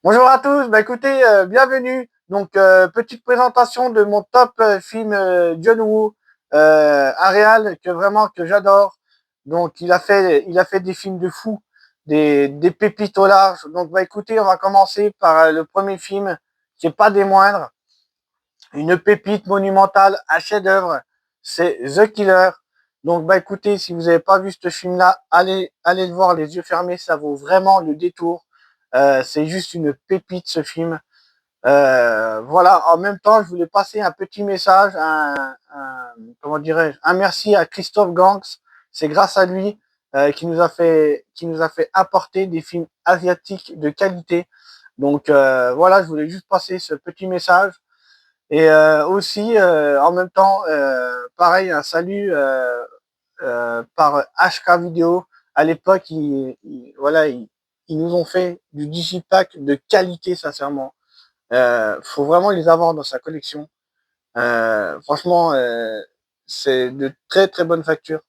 Bonjour à tous, bah écoutez, bienvenue. Donc petite présentation de mon top film John Woo, un réal que j'adore. Donc il a fait des films de fou, des pépites au large. Donc bah écoutez, on va commencer par le premier film qui est pas des moindres, une pépite monumentale, un chef-d'œuvre, c'est The Killer. Donc bah écoutez, si vous n'avez pas vu ce film-là, allez le voir les yeux fermés, ça vaut vraiment le détour. C'est juste une pépite ce film. Voilà, en même temps, je voulais passer un petit message, comment dirais-je, un merci à Christophe Gangs. C'est grâce à lui qui nous a fait apporter des films asiatiques de qualité. Donc voilà, je voulais juste passer ce petit message. Et aussi, en même temps, pareil, un salut par HK Vidéo. À l'époque, voilà, ils nous ont fait du digipack de qualité, sincèrement. Faut vraiment les avoir dans sa collection. Franchement, c'est de très très bonne facture.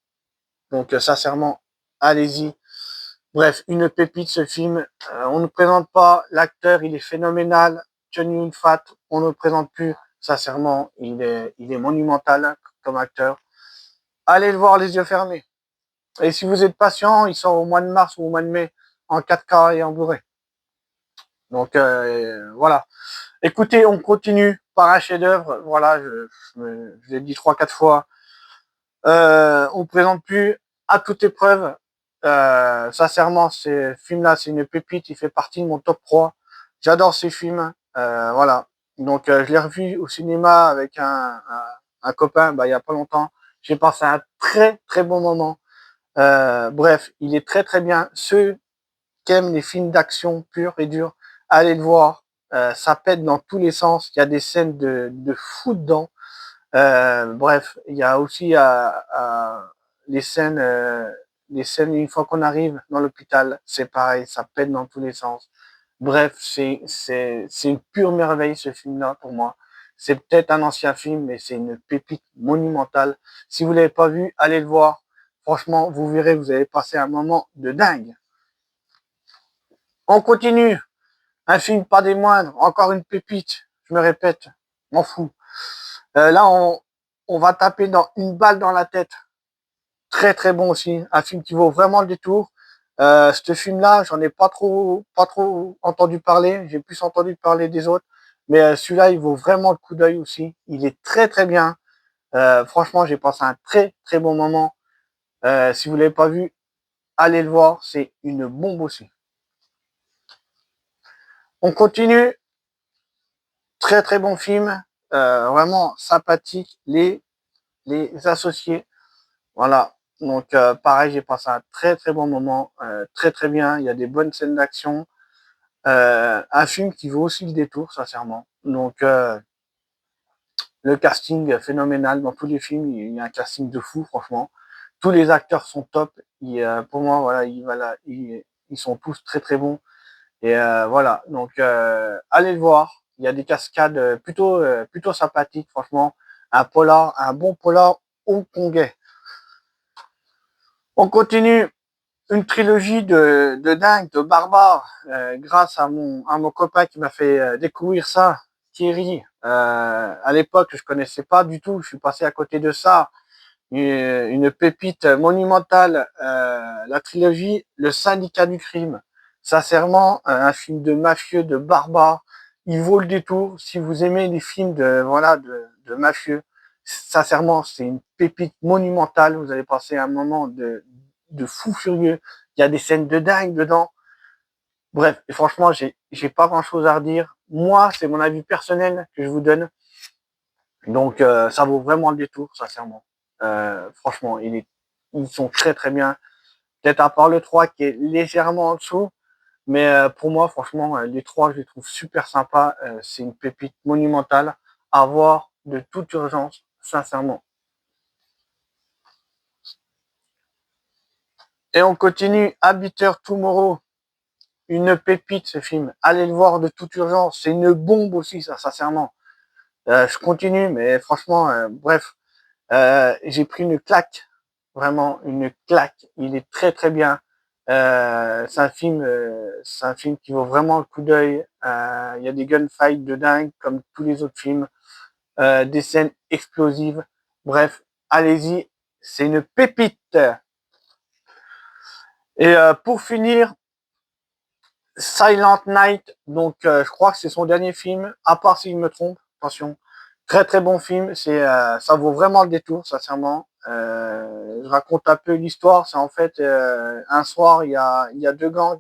Donc sincèrement, allez-y. Bref, une pépite ce film. On ne présente pas l'acteur, il est phénoménal. Chun Yun Fat, on ne le présente plus. Sincèrement, il est monumental comme acteur. Allez le voir les yeux fermés. Et si vous êtes patient, il sort au mois de mars ou au mois de mai en 4K et en Blu-ray. Donc voilà. Écoutez, on continue par un chef-d'œuvre. Voilà, je l'ai dit 3, 4 fois. On ne présente plus à toute épreuve. Sincèrement, ce film-là, c'est une pépite. Il fait partie de mon top 3. J'adore ces films. Voilà. Donc, je l'ai revu au cinéma avec un copain bah, il n'y a pas longtemps. J'ai passé un très, très bon moment. Bref, il est très, très bien. Ceux qui aiment les films d'action purs et durs, allez le voir. Ça pète dans tous les sens. Il y a des scènes de fou dedans. Bref, il y a aussi les scènes une fois qu'on arrive dans l'hôpital, c'est pareil, ça pète dans tous les sens. Bref, c'est une pure merveille ce film-là pour moi. C'est peut-être un ancien film, mais c'est une pépite monumentale. Si vous l'avez pas vu, allez le voir. Franchement, vous verrez, vous allez passer un moment de dingue. On continue. Un film pas des moindres, encore une pépite. Je me répète, m'en fous. Là, on va taper dans une balle dans la tête. Très très bon aussi, un film qui vaut vraiment le détour. Ce film-là, j'en ai pas trop entendu parler. J'ai plus entendu parler des autres, mais celui-là, il vaut vraiment le coup d'œil aussi. Il est très très bien. Franchement, j'ai passé un très très bon moment. Si vous l'avez pas vu, allez le voir. C'est une bombe aussi. On continue. Très très bon film. Vraiment sympathique. Les associés. Voilà. Donc pareil, j'ai passé un très très bon moment, très très bien. Il y a des bonnes scènes d'action. Un film qui vaut aussi le détour, sincèrement. Donc le casting phénoménal dans tous les films. Il y a un casting de fou, franchement. Tous les acteurs sont top. Pour moi, voilà, ils sont tous très très bons. Et voilà. Donc allez le voir. Il y a des cascades plutôt sympathiques, franchement. Un bon polar hongkongais. On continue. Une trilogie de dingue, de barbares, grâce à mon copain qui m'a fait découvrir ça, Thierry. À l'époque, je connaissais pas du tout, je suis passé à côté de ça. Une pépite monumentale, la trilogie Le Syndicat du crime. Sincèrement, un film de mafieux, de barbares. Il vaut le détour. Si vous aimez les films de mafieux, sincèrement, c'est une pépite monumentale. Vous allez passer un moment de fou furieux. Il y a des scènes de dingue dedans. Bref, et franchement, j'ai pas grand chose à redire. Moi, c'est mon avis personnel que je vous donne. Donc, ça vaut vraiment le détour, sincèrement. Franchement, ils sont très très bien. Peut-être à part le 3 qui est légèrement en dessous. Mais pour moi, franchement, les 3, je les trouve super sympas. C'est une pépite monumentale à voir de toute urgence, sincèrement. Et on continue. Habiteur Tomorrow. Une pépite ce film. Allez le voir de toute urgence. C'est une bombe aussi, ça, sincèrement. Je continue, mais franchement, bref. J'ai pris une claque. Vraiment, une claque. Il est très très bien. C'est un film qui vaut vraiment le coup d'œil. Il y a des gunfights de dingue comme tous les autres films, des scènes explosives. Bref, allez-y, c'est une pépite. Et pour finir, Silent Night, donc je crois que c'est son dernier film, à part si je me trompe, attention. Très très bon film, ça vaut vraiment le détour, sincèrement. Je raconte un peu l'histoire, c'est en fait un soir, il y a deux gangs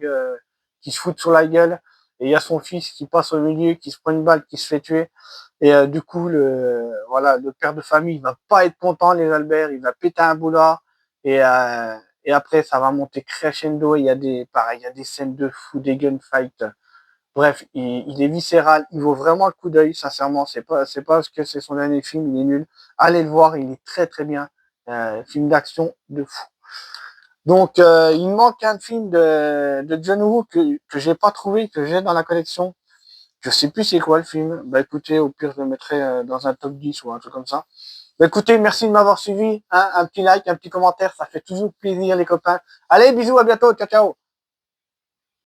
qui se foutent sur la gueule, et il y a son fils qui passe au milieu, qui se prend une balle, qui se fait tuer. Et du coup, voilà, le père de famille, il va pas être content, les Albert, il va péter un boulard. Et, euh, et après, ça va monter crescendo. Pareil, il y a des scènes de fou, des gunfights. Bref, il est viscéral. Il vaut vraiment le coup d'œil, sincèrement. C'est pas parce que c'est son dernier film, il est nul. Allez le voir, il est très très bien. Film d'action de fou. Donc, il me manque un film de John Woo que j'ai pas trouvé, que j'ai dans la collection. Je sais plus c'est quoi le film. Bah écoutez, au pire, je le mettrai dans un top 10 ou un truc comme ça. Bah écoutez, merci de m'avoir suivi. Hein, un petit like, un petit commentaire, ça fait toujours plaisir les copains. Allez, bisous, à bientôt, ciao ciao.